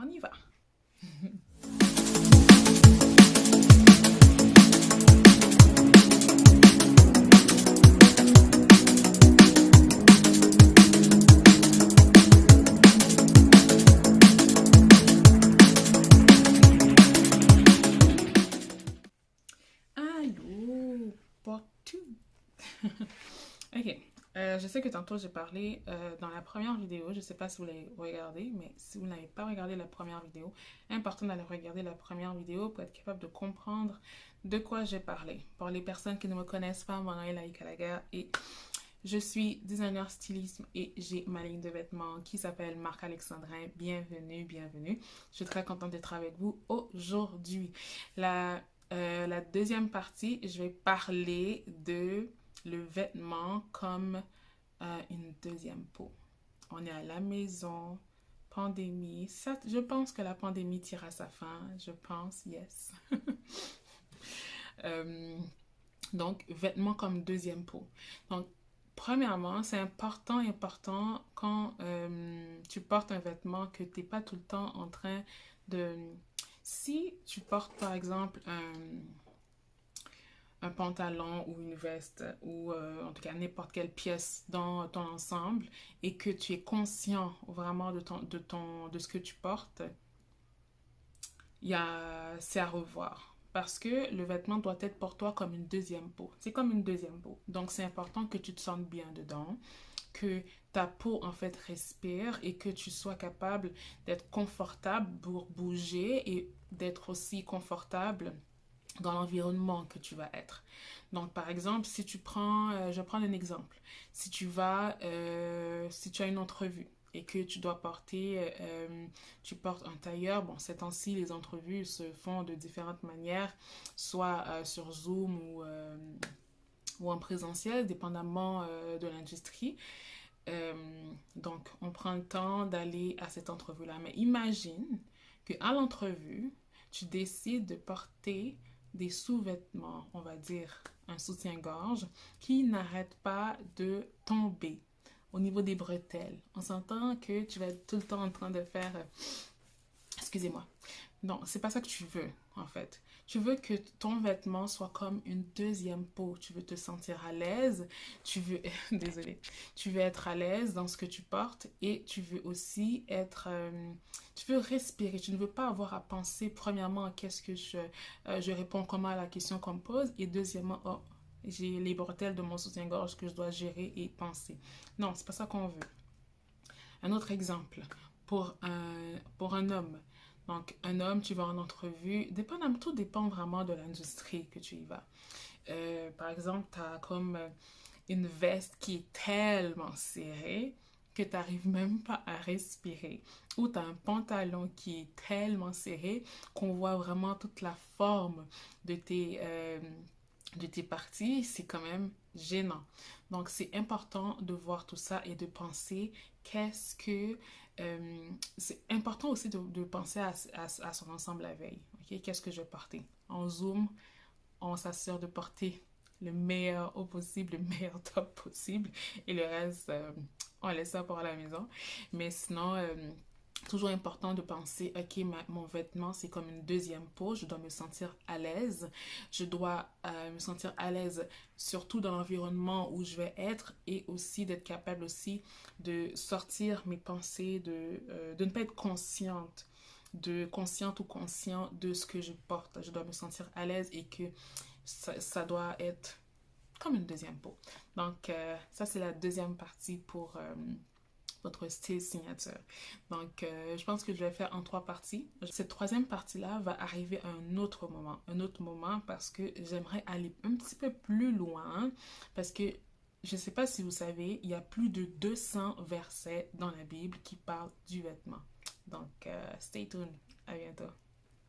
on y va. Allô, partout. Ok, je sais que tantôt j'ai parlé dans la première vidéo, je ne sais pas si vous l'avez regardé, mais si vous n'avez pas regardé la première vidéo, important d'aller regarder la première vidéo pour être capable de comprendre de quoi j'ai parlé. Pour les personnes qui ne me connaissent pas, mon nom est Laïka Laga et je suis designer stylisme et j'ai ma ligne de vêtements qui s'appelle Marc Alexandrin. Bienvenue, bienvenue. Je suis très contente d'être avec vous aujourd'hui. La deuxième partie, je vais parler de le vêtement comme une deuxième peau. On est à la maison, pandémie. Ça, je pense que la pandémie tire à sa fin. Je pense, yes. Euh, donc, vêtements comme deuxième peau. Donc, premièrement, c'est important quand tu portes un vêtement que tu n'es pas tout le temps en train de... Si tu portes par exemple un pantalon ou une veste ou en tout cas n'importe quelle pièce dans ton ensemble et que tu es conscient vraiment de ce que tu portes, c'est à revoir. Parce que le vêtement doit être pour toi comme une deuxième peau. C'est comme une deuxième peau. Donc, c'est important que tu te sentes bien dedans, que ta peau, en fait, respire et que tu sois capable d'être confortable pour bouger et d'être aussi confortable dans l'environnement que tu vas être. Donc, par exemple, si tu prends, je vais prendre un exemple. Si tu as une entrevue et que tu dois tu portes un tailleur, bon, ces temps-ci, les entrevues se font de différentes manières, soit sur Zoom ou en présentiel, dépendamment de l'industrie. Euh, donc, on prend le temps d'aller à cette entrevue-là. Mais imagine qu'à l'entrevue, tu décides de porter des sous-vêtements, on va dire un soutien-gorge, qui n'arrête pas de tomber au niveau des bretelles. On s'entend que tu vas être tout le temps en train de faire... excusez-moi. Non, c'est pas ça que tu veux, en fait. Tu veux que ton vêtement soit comme une deuxième peau. Tu veux te sentir à l'aise. Tu veux... Désolée. Tu veux être à l'aise dans ce que tu portes et tu veux aussi être... tu veux respirer. Tu ne veux pas avoir à penser, premièrement, qu'est-ce que je réponds comment à la question qu'on me pose et deuxièmement, oh, j'ai les bretelles de mon soutien-gorge que je dois gérer et penser. Non, c'est pas ça qu'on veut. Un autre exemple, pour un homme. Donc, un homme, tu vas en entrevue, tout dépend vraiment de l'industrie que tu y vas. Par exemple, tu as comme une veste qui est tellement serrée que tu n'arrives même pas à respirer. Ou tu as un pantalon qui est tellement serré qu'on voit vraiment toute la forme de tes parties. C'est quand même gênant. Donc, c'est important de voir tout ça et de penser c'est important aussi de penser à son ensemble la veille. Okay? Qu'est-ce que je vais porter? En Zoom, on s'assure de porter le meilleur au possible, le meilleur top possible. Et le reste, on laisse ça pour la maison. Mais sinon, toujours important de penser, ok, mon vêtement, c'est comme une deuxième peau. Je dois me sentir à l'aise. Je dois me sentir à l'aise surtout dans l'environnement où je vais être et aussi d'être capable aussi de sortir mes pensées, de ne pas être consciente ou conscient de ce que je porte. Je dois me sentir à l'aise et que ça doit être comme une deuxième peau. Donc, ça, c'est la deuxième partie pour votre style signature. Donc, je pense que je vais faire en 3 parties. Cette troisième partie-là va arriver à un autre moment parce que j'aimerais aller un petit peu plus loin parce que je ne sais pas si vous savez, il y a plus de 200 versets dans la Bible qui parlent du vêtement. Donc, stay tuned. À bientôt.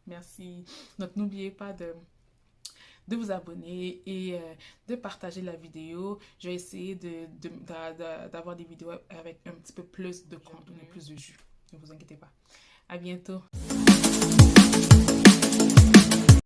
Merci. Donc, n'oubliez pas de vous abonner et de partager la vidéo. Je vais essayer d'avoir des vidéos avec un petit peu plus de contenu, plus de jus. Ne vous inquiétez pas. À bientôt.